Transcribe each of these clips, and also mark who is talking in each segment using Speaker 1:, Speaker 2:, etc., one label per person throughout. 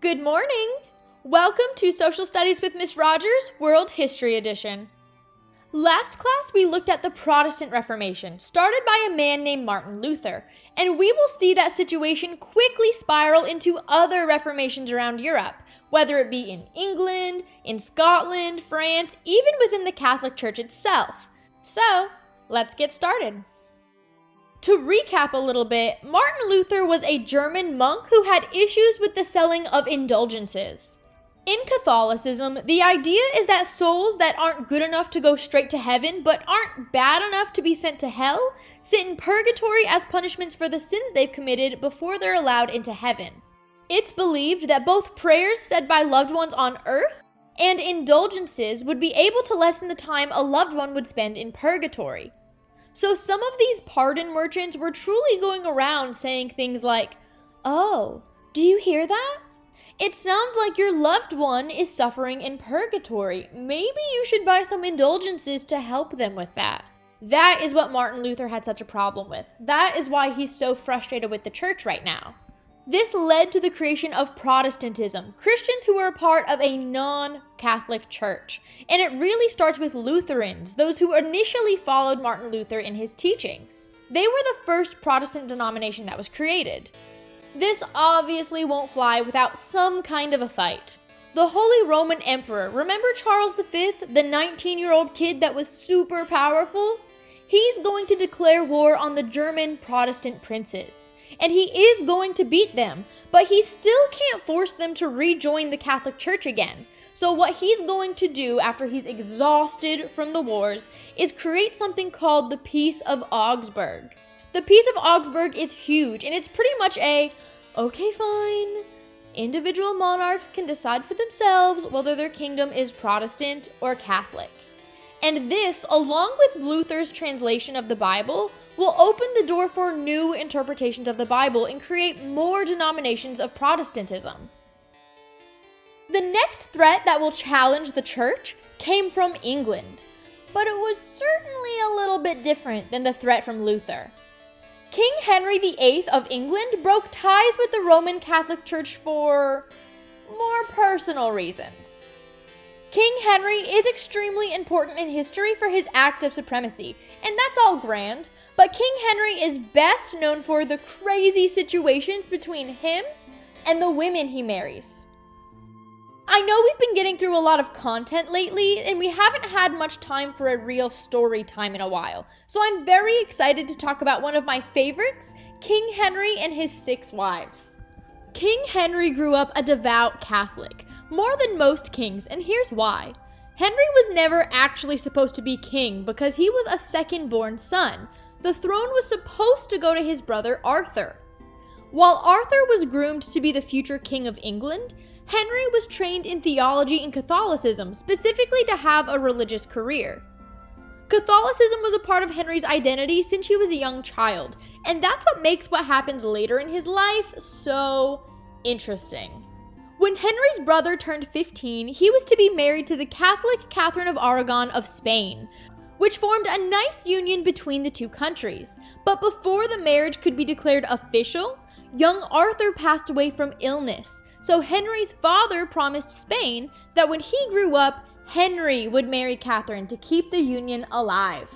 Speaker 1: Good morning! Welcome to Social Studies with Miss Rogers, World History Edition. Last class we looked at the Protestant Reformation, started by a man named Martin Luther, and we will see that situation quickly spiral into other reformations around Europe, whether it be in England, in Scotland, France, even within the Catholic Church itself. So, let's get started. To recap a little bit, Martin Luther was a German monk who had issues with the selling of indulgences. In Catholicism, the idea is that souls that aren't good enough to go straight to heaven but aren't bad enough to be sent to hell sit in purgatory as punishments for the sins they've committed before they're allowed into heaven. It's believed that both prayers said by loved ones on earth and indulgences would be able to lessen the time a loved one would spend in purgatory. So some of these pardon merchants were truly going around saying things like, "Oh, do you hear that? It sounds like your loved one is suffering in purgatory. Maybe you should buy some indulgences to help them with that." That is what Martin Luther had such a problem with. That is why he's so frustrated with the church right now. This led to the creation of Protestantism, Christians who were a part of a non-Catholic church. And it really starts with Lutherans, those who initially followed Martin Luther in his teachings. They were the first Protestant denomination that was created. This obviously won't fly without some kind of a fight. The Holy Roman Emperor, remember Charles V, the 19-year-old kid that was super powerful? He's going to declare war on the German Protestant princes. And he is going to beat them, but he still can't force them to rejoin the Catholic Church again. So what he's going to do after he's exhausted from the wars is create something called the Peace of Augsburg. The Peace of Augsburg is huge, and it's pretty much okay, fine. Individual monarchs can decide for themselves whether their kingdom is Protestant or Catholic. And this, along with Luther's translation of the Bible, will open the door for new interpretations of the Bible and create more denominations of Protestantism. The next threat that will challenge the church came from England, but it was certainly a little bit different than the threat from Luther. King Henry VIII of England broke ties with the Roman Catholic Church for more personal reasons. King Henry is extremely important in history for his act of supremacy, and that's all grand. But King Henry is best known for the crazy situations between him and the women he marries. I know we've been getting through a lot of content lately, and we haven't had much time for a real story time in a while. So I'm very excited to talk about one of my favorites, King Henry and his 6 wives. King Henry grew up a devout Catholic, more than most kings, and here's why. Henry was never actually supposed to be king because he was a second-born son. The throne was supposed to go to his brother Arthur. While Arthur was groomed to be the future king of England, Henry was trained in theology and Catholicism, specifically to have a religious career. Catholicism was a part of Henry's identity since he was a young child, and that's what makes what happens later in his life so interesting. When Henry's brother turned 15, he was to be married to the Catholic Catherine of Aragon of Spain, which formed a nice union between the two countries. But before the marriage could be declared official, young Arthur passed away from illness. So Henry's father promised Spain that when he grew up, Henry would marry Catherine to keep the union alive.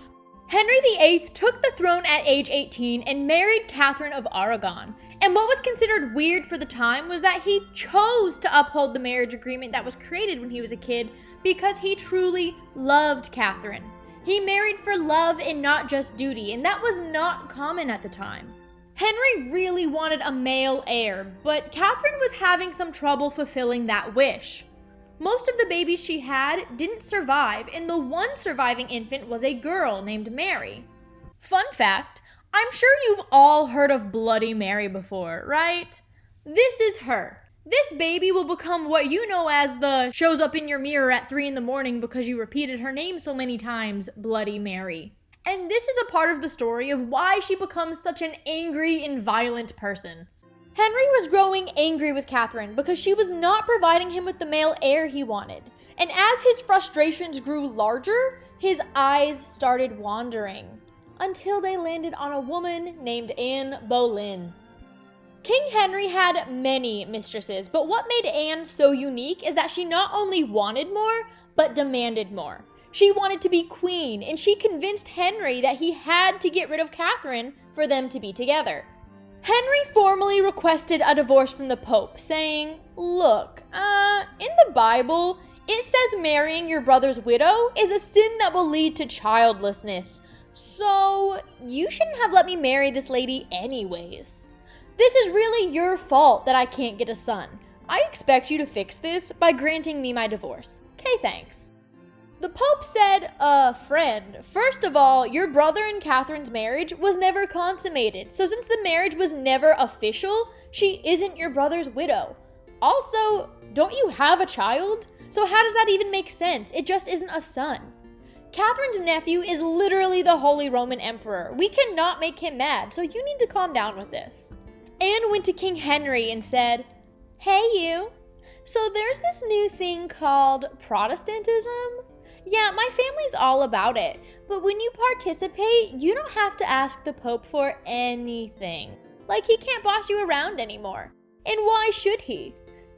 Speaker 1: Henry VIII took the throne at age 18 and married Catherine of Aragon. And what was considered weird for the time was that he chose to uphold the marriage agreement that was created when he was a kid because he truly loved Catherine. He married for love and not just duty, and that was not common at the time. Henry really wanted a male heir, but Catherine was having some trouble fulfilling that wish. Most of the babies she had didn't survive, and the one surviving infant was a girl named Mary. Fun fact, I'm sure you've all heard of Bloody Mary before, right? This is her. This baby will become what you know as the shows up in your mirror at 3 a.m. because you repeated her name so many times, Bloody Mary. And this is a part of the story of why she becomes such an angry and violent person. Henry was growing angry with Catherine because she was not providing him with the male heir he wanted. And as his frustrations grew larger, his eyes started wandering, until they landed on a woman named Anne Boleyn. King Henry had many mistresses, but what made Anne so unique is that she not only wanted more, but demanded more. She wanted to be queen, and she convinced Henry that he had to get rid of Catherine for them to be together. Henry formally requested a divorce from the Pope, saying, "Look, in the Bible, it says marrying your brother's widow is a sin that will lead to childlessness, so you shouldn't have let me marry this lady anyways. This is really your fault that I can't get a son. I expect you to fix this by granting me my divorce. Okay, thanks." The Pope said, friend, first of all, your brother and Catherine's marriage was never consummated, so since the marriage was never official, she isn't your brother's widow. Also, don't you have a child? So how does that even make sense? It just isn't a son. Catherine's nephew is literally the Holy Roman Emperor. We cannot make him mad, so you need to calm down with this. Anne went to King Henry and said, "Hey you, so there's this new thing called Protestantism? Yeah, my family's all about it, but when you participate, you don't have to ask the Pope for anything. Like, he can't boss you around anymore. And why should he?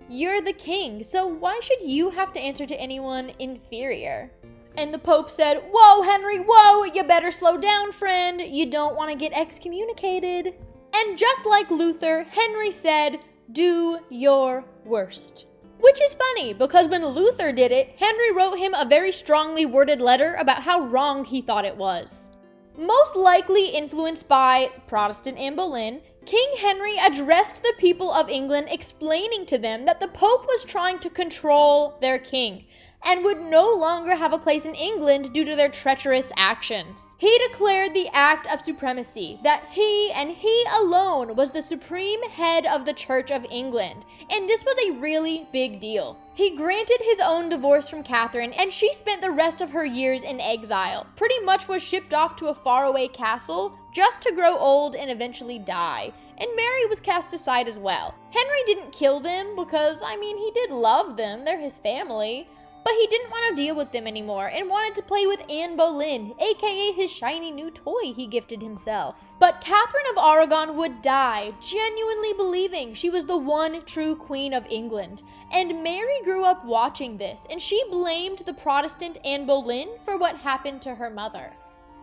Speaker 1: You're the king, so why should you have to answer to anyone inferior?" And the Pope said, "Whoa, Henry, whoa, you better slow down, friend. You don't want to get excommunicated." And just like Luther, Henry said, "Do your worst." Which is funny, because when Luther did it, Henry wrote him a very strongly worded letter about how wrong he thought it was. Most likely influenced by Protestant Anne Boleyn, King Henry addressed the people of England explaining to them that the Pope was trying to control their king and would no longer have a place in England due to their treacherous actions. He declared the Act of Supremacy, that he and he alone was the supreme head of the Church of England, and this was a really big deal. He granted his own divorce from Catherine, and she spent the rest of her years in exile, pretty much was shipped off to a faraway castle just to grow old and eventually die. And Mary was cast aside as well. Henry didn't kill them because, he did love them, they're his family. But he didn't want to deal with them anymore and wanted to play with Anne Boleyn, aka his shiny new toy he gifted himself. But Catherine of Aragon would die, genuinely believing she was the one true queen of England. And Mary grew up watching this, and she blamed the Protestant Anne Boleyn for what happened to her mother.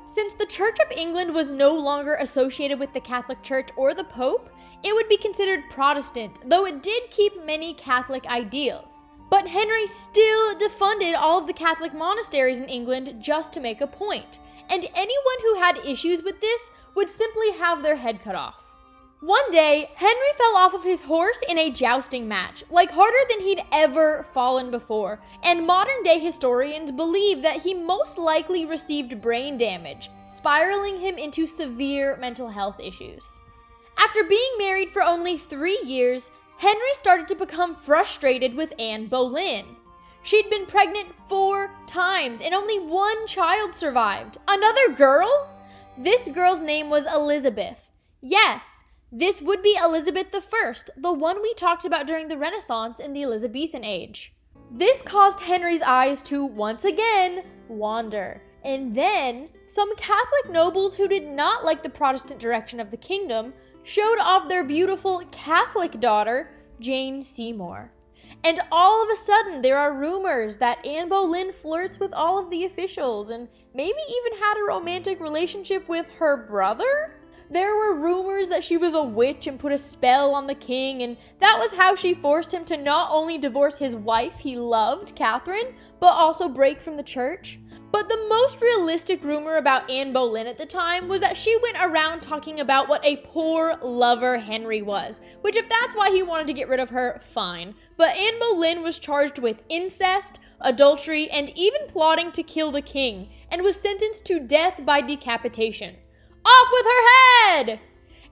Speaker 1: Since the Church of England was no longer associated with the Catholic Church or the Pope, it would be considered Protestant, though it did keep many Catholic ideals. But Henry still defunded all of the Catholic monasteries in England just to make a point, and anyone who had issues with this would simply have their head cut off. One day, Henry fell off of his horse in a jousting match, harder than he'd ever fallen before, and modern-day historians believe that he most likely received brain damage, spiraling him into severe mental health issues. After being married for only 3 years, Henry started to become frustrated with Anne Boleyn. She'd been pregnant 4 times and only 1 child survived. Another girl? This girl's name was Elizabeth. Yes, this would be Elizabeth I, the one we talked about during the Renaissance in the Elizabethan age. This caused Henry's eyes to, once again, wander. And then, some Catholic nobles who did not like the Protestant direction of the kingdom showed off their beautiful Catholic daughter, Jane Seymour. And all of a sudden, there are rumors that Anne Boleyn flirts with all of the officials and maybe even had a romantic relationship with her brother? There were rumors that she was a witch and put a spell on the king, and that was how she forced him to not only divorce his wife he loved, Catherine, but also break from the church. But the most realistic rumor about Anne Boleyn at the time was that she went around talking about what a poor lover Henry was, which if that's why he wanted to get rid of her, fine. But Anne Boleyn was charged with incest, adultery, and even plotting to kill the king, and was sentenced to death by decapitation. Off with her head!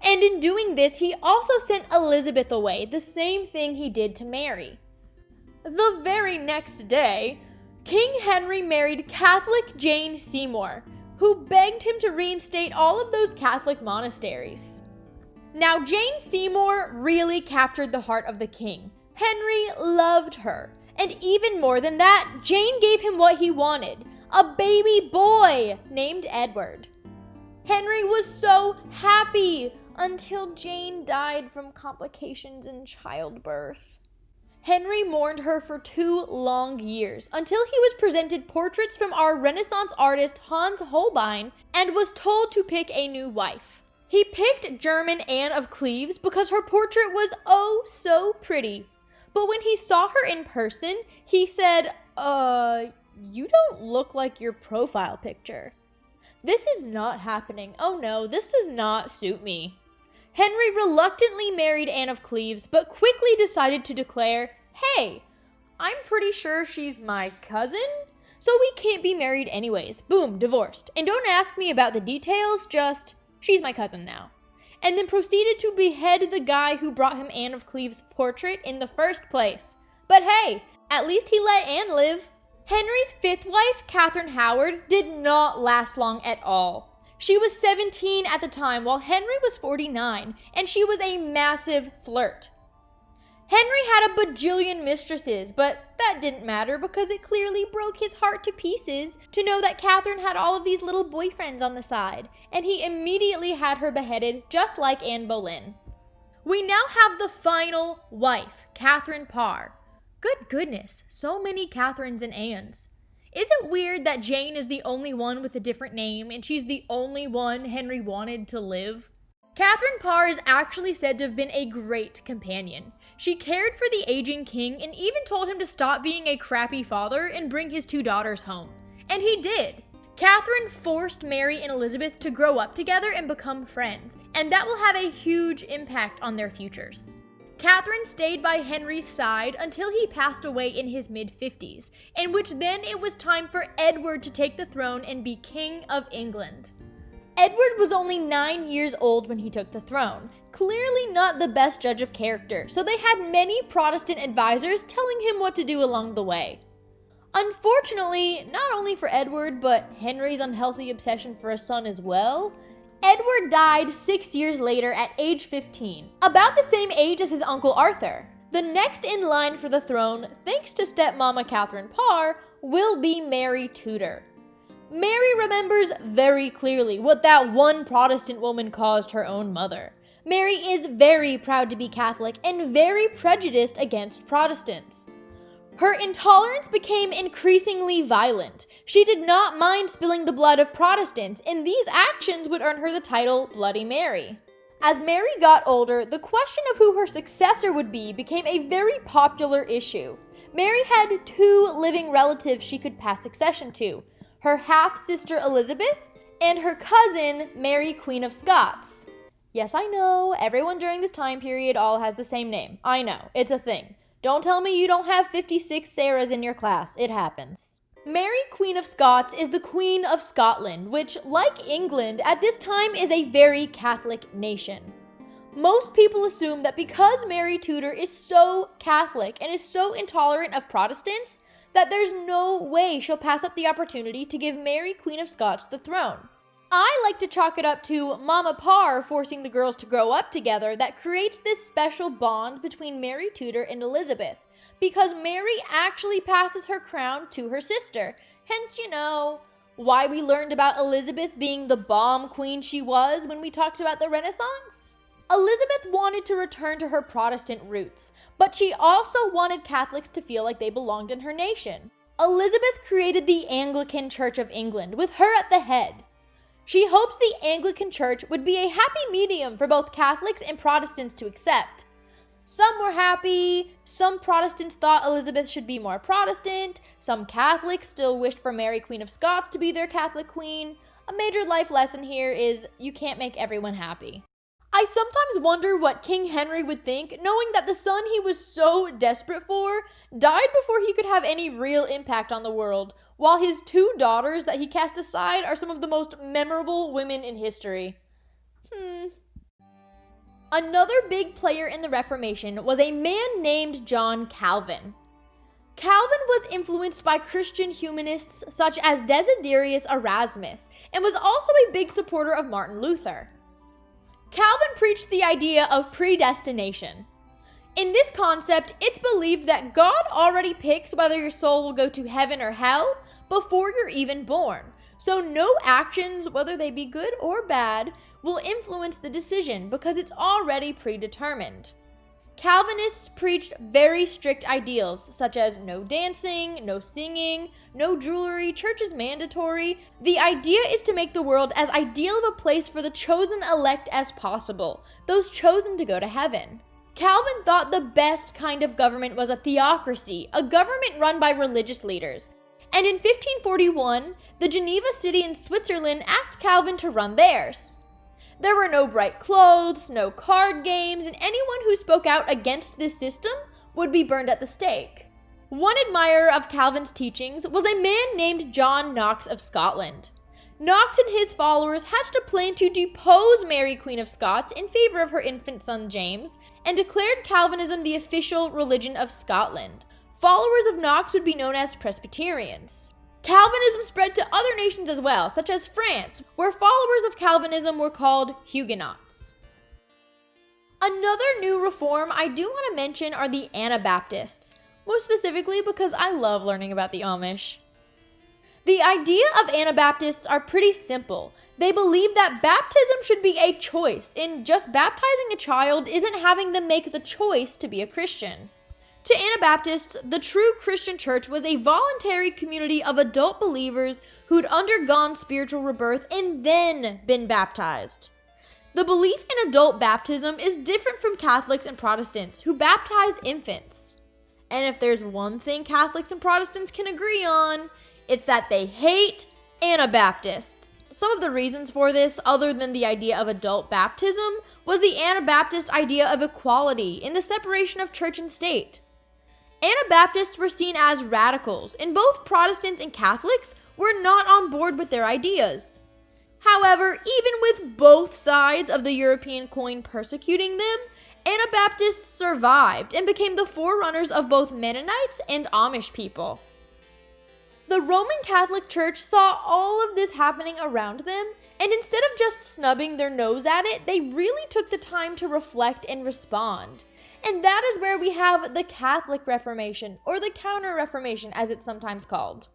Speaker 1: And in doing this, he also sent Elizabeth away, the same thing he did to Mary. The very next day, King Henry married Catholic Jane Seymour, who begged him to reinstate all of those Catholic monasteries. Now, Jane Seymour really captured the heart of the king. Henry loved her, and even more than that, Jane gave him what he wanted, a baby boy named Edward. Henry was so happy until Jane died from complications in childbirth. Henry mourned her for 2 long years, until he was presented portraits from our Renaissance artist Hans Holbein and was told to pick a new wife. He picked German Anne of Cleves because her portrait was oh so pretty. But when he saw her in person, he said, you don't look like your profile picture. This is not happening. Oh no, this does not suit me. Henry reluctantly married Anne of Cleves, but quickly decided to declare, hey, I'm pretty sure she's my cousin, so we can't be married anyways. Boom, divorced. And don't ask me about the details, just, she's my cousin now. And then proceeded to behead the guy who brought him Anne of Cleves' portrait in the first place. But hey, at least he let Anne live. Henry's 5th wife, Catherine Howard, did not last long at all. She was 17 at the time, while Henry was 49, and she was a massive flirt. Henry had a bajillion mistresses, but that didn't matter because it clearly broke his heart to pieces to know that Catherine had all of these little boyfriends on the side, and he immediately had her beheaded just like Anne Boleyn. We now have the final wife, Catherine Parr. Good goodness, so many Catherines and Annes. Is it weird that Jane is the only one with a different name and she's the only one Henry wanted to live? Catherine Parr is actually said to have been a great companion. She cared for the aging king and even told him to stop being a crappy father and bring his 2 daughters home. And he did. Catherine forced Mary and Elizabeth to grow up together and become friends, and that will have a huge impact on their futures. Catherine stayed by Henry's side until he passed away in his mid-50s, in which then it was time for Edward to take the throne and be King of England. Edward was only 9 years old when he took the throne, clearly not the best judge of character, so they had many Protestant advisors telling him what to do along the way. Unfortunately, not only for Edward, but Henry's unhealthy obsession for a son as well, Edward died 6 years later at age 15, about the same age as his uncle Arthur. The next in line for the throne, thanks to stepmama Catherine Parr, will be Mary Tudor. Mary remembers very clearly what that one Protestant woman caused her own mother. Mary is very proud to be Catholic and very prejudiced against Protestants. Her intolerance became increasingly violent. She did not mind spilling the blood of Protestants, and these actions would earn her the title Bloody Mary. As Mary got older, the question of who her successor would be became a very popular issue. Mary had 2 living relatives she could pass succession to, her half-sister Elizabeth and her cousin Mary, Queen of Scots. Yes, I know, everyone during this time period all has the same name. I know, it's a thing. Don't tell me you don't have 56 Sarahs in your class. It happens. Mary, Queen of Scots, is the Queen of Scotland, which, like England, at this time is a very Catholic nation. Most people assume that because Mary Tudor is so Catholic and is so intolerant of Protestants, that there's no way she'll pass up the opportunity to give Mary, Queen of Scots, the throne. I like to chalk it up to Mama Parr forcing the girls to grow up together that creates this special bond between Mary Tudor and Elizabeth, because Mary actually passes her crown to her sister. Hence, why we learned about Elizabeth being the bomb queen she was when we talked about the Renaissance. Elizabeth wanted to return to her Protestant roots, but she also wanted Catholics to feel like they belonged in her nation. Elizabeth created the Anglican Church of England, with her at the head. She hoped the Anglican Church would be a happy medium for both Catholics and Protestants to accept. Some were happy, some Protestants thought Elizabeth should be more Protestant, some Catholics still wished for Mary, Queen of Scots to be their Catholic queen. A major life lesson here is you can't make everyone happy. I sometimes wonder what King Henry would think, knowing that the son he was so desperate for died before he could have any real impact on the world, while his 2 daughters that he cast aside are some of the most memorable women in history. Another big player in the Reformation was a man named John Calvin. Calvin was influenced by Christian humanists such as Desiderius Erasmus, and was also a big supporter of Martin Luther. Calvin preached the idea of predestination. In this concept, it's believed that God already picks whether your soul will go to heaven or hell before you're even born. So no actions, whether they be good or bad, will influence the decision because it's already predetermined. Calvinists preached very strict ideals, such as no dancing, no singing, no jewelry, church is mandatory. The idea is to make the world as ideal of a place for the chosen elect as possible, those chosen to go to heaven. Calvin thought the best kind of government was a theocracy, a government run by religious leaders. And in 1541, the Geneva city in Switzerland asked Calvin to run theirs. There were no bright clothes, no card games, and anyone who spoke out against this system would be burned at the stake. One admirer of Calvin's teachings was a man named John Knox of Scotland. Knox and his followers hatched a plan to depose Mary, Queen of Scots, in favor of her infant son James, and declared Calvinism the official religion of Scotland. Followers of Knox would be known as Presbyterians. Calvinism spread to other nations as well, such as France, where followers of Calvinism were called Huguenots. Another new reform I do want to mention are the Anabaptists, more specifically because I love learning about the Amish. The idea of Anabaptists are pretty simple. They believe that baptism should be a choice, and just baptizing a child isn't having them make the choice to be a Christian. To Anabaptists, the true Christian church was a voluntary community of adult believers who'd undergone spiritual rebirth and then been baptized. The belief in adult baptism is different from Catholics and Protestants, who baptize infants. And if there's one thing Catholics and Protestants can agree on, it's that they hate Anabaptists. Some of the reasons for this, other than the idea of adult baptism, was the Anabaptist idea of equality in the separation of church and state. Anabaptists were seen as radicals, and both Protestants and Catholics were not on board with their ideas. However, even with both sides of the European coin persecuting them, Anabaptists survived and became the forerunners of both Mennonites and Amish people. The Roman Catholic Church saw all of this happening around them, and instead of just snubbing their nose at it, they really took the time to reflect and respond. And that is where we have the Catholic Reformation, or the Counter-Reformation as it's sometimes called.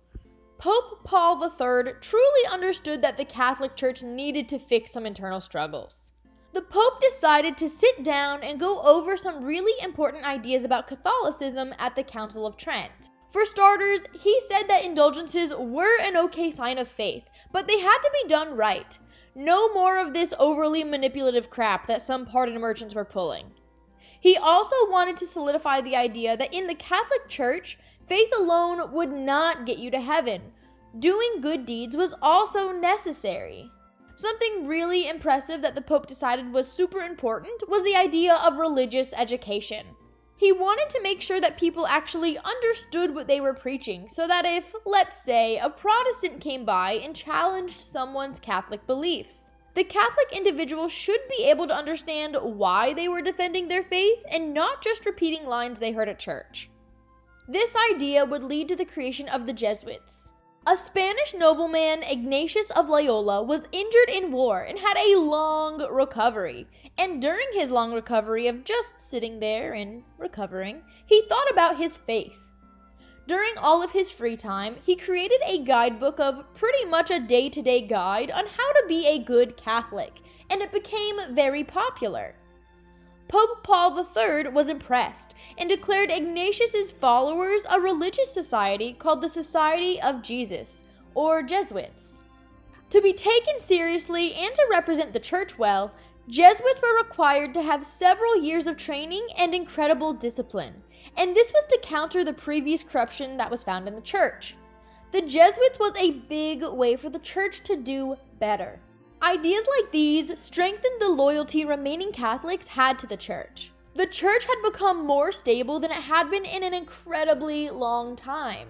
Speaker 1: Pope Paul III truly understood that the Catholic Church needed to fix some internal struggles. The Pope decided to sit down and go over some really important ideas about Catholicism at the Council of Trent. For starters, he said that indulgences were an okay sign of faith, but they had to be done right. No more of this overly manipulative crap that some pardon merchants were pulling. He also wanted to solidify the idea that in the Catholic Church, faith alone would not get you to heaven. Doing good deeds was also necessary. Something really impressive that the Pope decided was super important was the idea of religious education. He wanted to make sure that people actually understood what they were preaching, so that if, let's say, a Protestant came by and challenged someone's Catholic beliefs, the Catholic individual should be able to understand why they were defending their faith and not just repeating lines they heard at church. This idea would lead to the creation of the Jesuits. A Spanish nobleman, Ignatius of Loyola, was injured in war and had a long recovery. And during his long recovery of just sitting there and recovering, he thought about his faith. During all of his free time, he created a guidebook of pretty much a day-to-day guide on how to be a good Catholic, and it became very popular. Pope Paul III was impressed and declared Ignatius's followers a religious society called the Society of Jesus, or Jesuits. To be taken seriously and to represent the church well, Jesuits were required to have several years of training and incredible discipline, and this was to counter the previous corruption that was found in the church. The Jesuits was a big way for the church to do better. Ideas like these strengthened the loyalty remaining Catholics had to the church. The church had become more stable than it had been in an incredibly long time.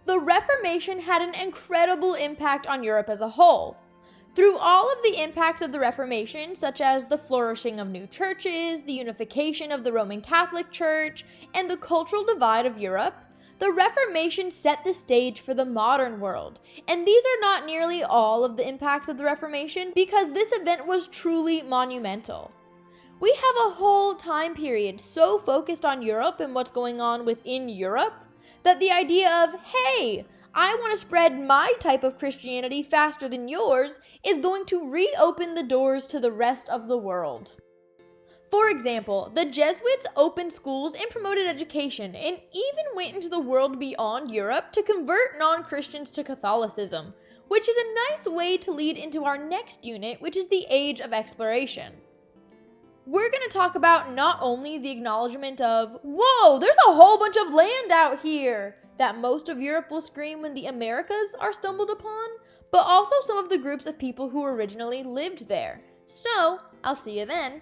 Speaker 1: The Reformation had an incredible impact on Europe as a whole. Through all of the impacts of the Reformation, such as the flourishing of new churches, the unification of the Roman Catholic Church, and the cultural divide of Europe, the Reformation set the stage for the modern world. And these are not nearly all of the impacts of the Reformation, because this event was truly monumental. We have a whole time period so focused on Europe and what's going on within Europe that the idea of, hey, I want to spread my type of Christianity faster than yours is going to reopen the doors to the rest of the world. For example, the Jesuits opened schools and promoted education and even went into the world beyond Europe to convert non-Christians to Catholicism, which is a nice way to lead into our next unit, which is the Age of Exploration. We're going to talk about not only the acknowledgement of, whoa, there's a whole bunch of land out here, that most of Europe will scream when the Americas are stumbled upon, but also some of the groups of people who originally lived there. So, I'll see you then.